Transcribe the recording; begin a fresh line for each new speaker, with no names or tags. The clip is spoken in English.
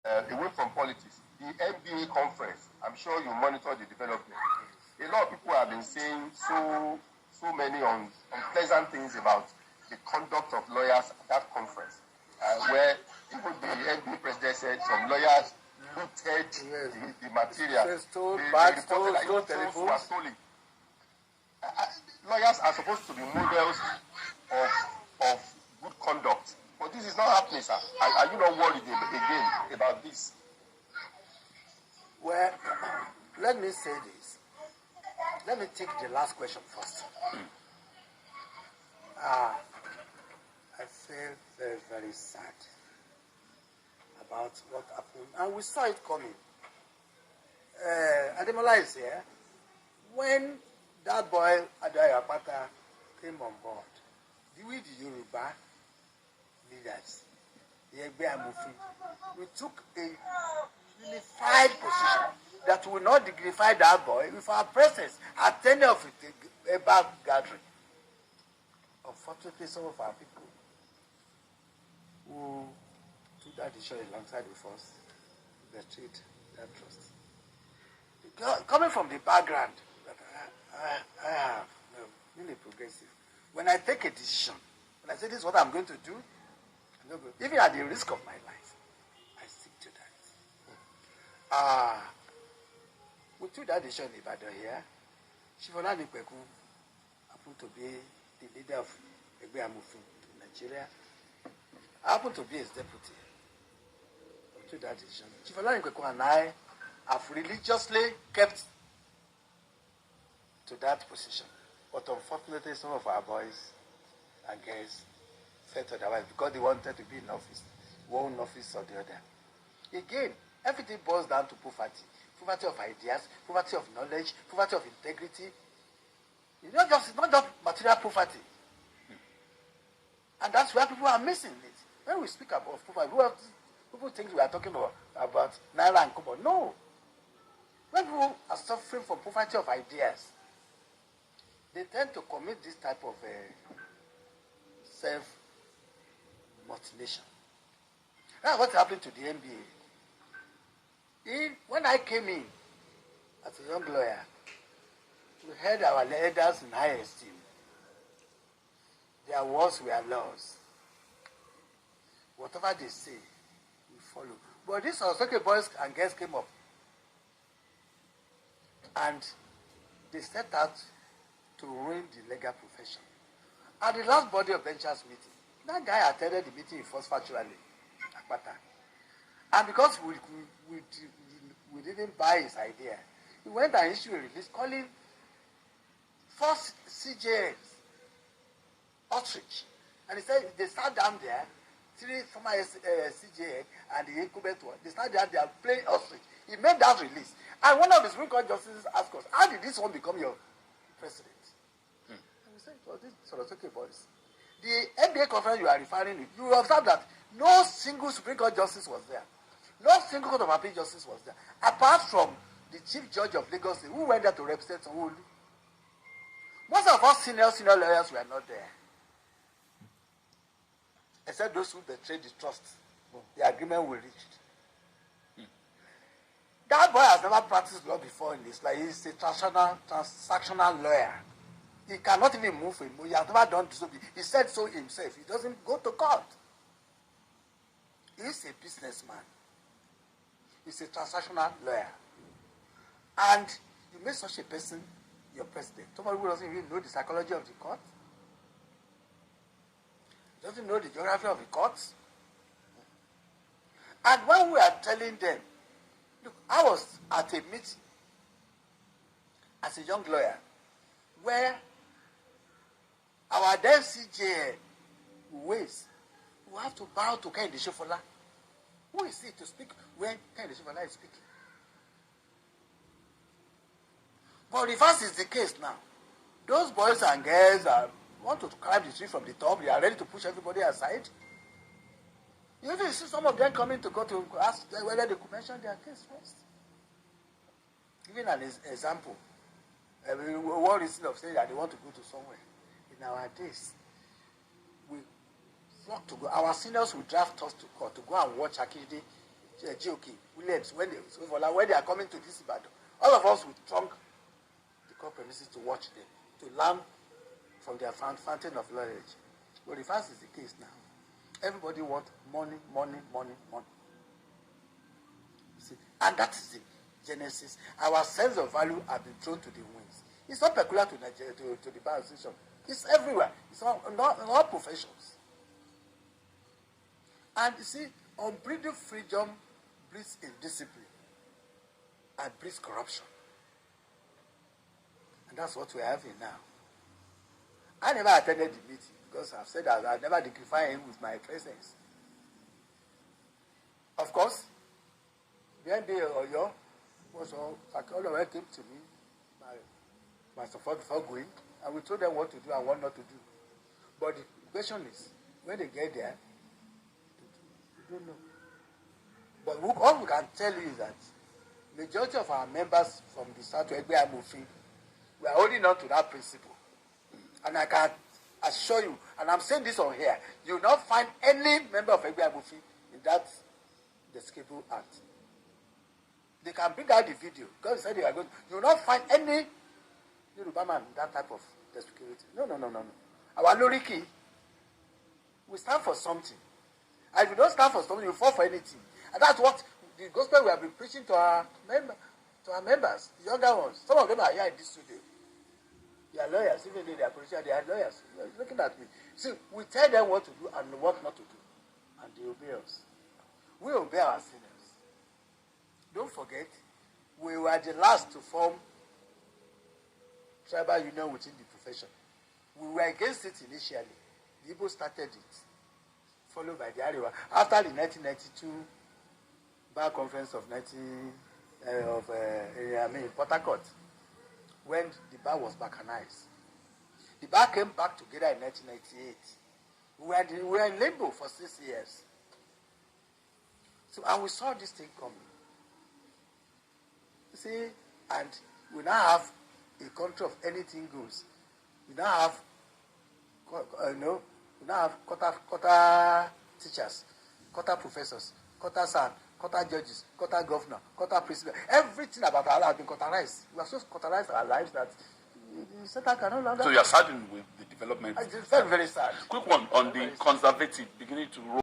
away from politics, the NBA conference, I'm sure you monitor the development. A lot of people have been saying so many unpleasant things about the conduct of lawyers at that conference, where even the NBA president said some lawyers looted the material.
They stole
telephones. Lawyers are supposed to be models of good conduct. But this is not happening, sir. Are you not worried again about this?
Well, let me say this. Let me take the last question first. I feel very, very sad about what happened. And we saw it coming. Ademola is here. When that boy, Akpata, came on board, the Yoruba leaders, we took a unified position that will not dignify that boy with our presence at any of a bad gathering. Unfortunately, some of our people who took that decision alongside with us betrayed that trust. Coming from the background that I have, really progressive, when I take a decision, when I say this is what I'm going to do, even at the risk of my life, I stick to that. We took that decision in Ibadan here. Shivola Nikweku happened to be the leader of Egbe Amufin in Nigeria. I happened to be his deputy. We took that decision. Shivola Nikweku and I have religiously kept to that position. But unfortunately, some of our boys and girls felt otherwise because they wanted to be in office, one office or the other. Again, everything boils down to poverty. Poverty of ideas, poverty of knowledge, poverty of integrity. It's not just material poverty. And that's where people are missing it. When we speak about poverty, people think we are talking about Naira and Kobo. No. When people are suffering from poverty of ideas, they tend to commit this type of self-mutilation. That's what happened to the NBA. When I came in as a young lawyer, we held our leaders in high esteem. Their words were laws. Whatever they say, we follow. But these Soke boys and girls came up. And they set out to ruin the legal profession. At the last body of benchers meeting, that guy attended the meeting first factually, Akpata. And because we didn't buy his idea, he went and issued a release calling first CJs ostrich. And he said they sat down there, three former CJA and the incumbent one, they sat down there playing ostrich. He made that release. And one of the Supreme Court justices asked us, how did this one become your president? And we said, well, this Soke boys. The NBA conference you are referring to, you will observe that no single Supreme Court justice was there. No single Court of Appeal justice was there. Apart from the Chief Judge of Lagos, who went there to represent Sanwo-Olu. Most of us senior lawyers were not there. Except those who betrayed the trust, the agreement we reached. That boy has never practiced law before in his life. He's a transactional lawyer. He cannot even move a move. He has never done so. He said so himself. He doesn't go to court. He's a businessman. He's a transactional lawyer. And you make such a person your president. Somebody who doesn't even know the psychology of the court. Doesn't know the geography of the courts. And when we are telling them, look, I was at a meeting as a young lawyer where our then CJ ways we have to bow to Kehinde Shofola. Who is it to speak when Kehinde Shofola is speaking? But reverse is the case now. Those boys and girls want to climb the tree from the top. They are ready to push everybody aside. You even see some of them coming to go to ask whether they could mention their case first. Giving an example. One reason of saying that they want to go to somewhere. In our days, we flock to go. Our seniors will draft us to court to go and watch Akintola GOK, Williams, when they are coming to this Ibadan, all of us will trunk the court premises to watch them, to learn from their fountain of knowledge. But if as is the case now, everybody wants money, money, money, money. See? And that is the genesis. Our sense of value has been thrown to the winds. It's not peculiar to Nigeria, to the bar association. It's everywhere. It's in all professions. And you see, unbridled freedom breeds indiscipline and breeds corruption. And that's what we're having now. I never attended the meeting because I've said that I never dignify him with my presence. Of course, BNB Oyo was all came to me, my support before going, and we told them what to do and what not to do. But the question is, when they get there, they don't know. But all we can tell you is that majority of our members from the South Egbe Amofi, we are holding on to that principle. And I can assure you, and I'm saying this on here, you will not find any member of Egbe Amofi in that despicable act. They can bring out the video. God said they are going. You will not find any Yoruba man in that type of despicability. No. Our Loriki, we stand for something. And if you don't stand for something, you fall for anything. And that's what the gospel we have been preaching to our members, the younger ones. Some of them are here in this studio. They are lawyers, even though they are politicians, they are lawyers. They are looking at me. See, we tell them what to do and what not to do. And they obey us. We obey our seniors. Don't forget, we were the last to form tribal union within the profession. We were against it initially. The Igbo started it, followed by the Arewa. After the 1992 Bar Conference of Port Harcourt, when the bar was balkanized. The bar came back together in 1998. We were in limbo for 6 years. So, and we saw this thing coming. You see, and we now have a country of anything goes. We now have, quota teachers, quota professors, quota son, quota judges, quota governor, quota principal. Everything about our life has been quotarized. We have so quotarized our lives that the center can no longer.
So you are saddened with the development.
It's very, very sad.
Quick one on the conservative beginning to roll.